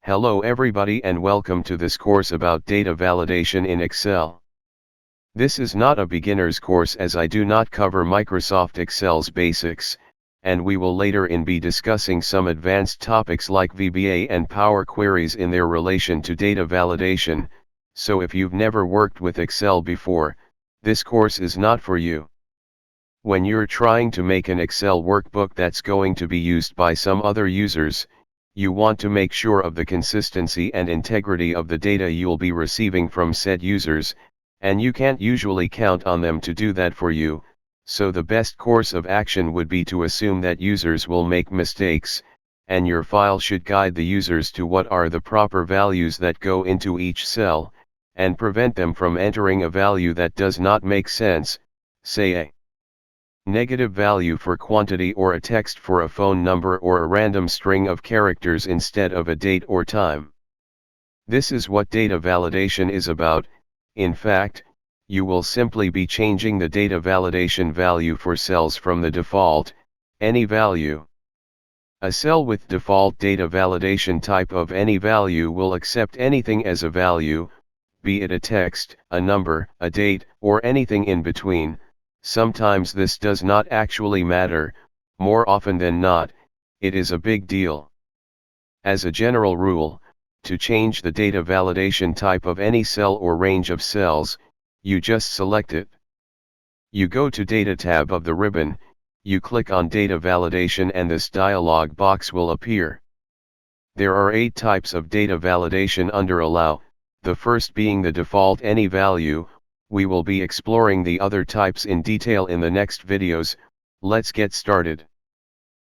Hello everybody and welcome to this course about data validation in Excel. This is not a beginner's course as I do not cover Microsoft Excel's basics, and we will later be discussing some advanced topics like VBA and Power Queries in their relation to data validation, so if you've never worked with Excel before, this course is not for you. When you're trying to make an Excel workbook that's going to be used by some other users, you want to make sure of the consistency and integrity of the data you'll be receiving from said users, and you can't usually count on them to do that for you, so the best course of action would be to assume that users will make mistakes, and your file should guide the users to what are the proper values that go into each cell, and prevent them from entering a value that does not make sense, say a negative value for quantity or a text for a phone number or a random string of characters instead of a date or time. This is what data validation is about. In fact, you will simply be changing the data validation value for cells from the default, any value. A cell with default data validation type of any value will accept anything as a value, be it a text, a number, a date, or anything in between. Sometimes this does not actually matter, more often than not, it is a big deal. As a general rule, to change the data validation type of any cell or range of cells, you just select it. You go to Data tab of the ribbon, you click on Data Validation and this dialog box will appear. There are 8 types of data validation under Allow, the first being the default any value. We will be exploring the other types in detail in the next videos. Let's get started.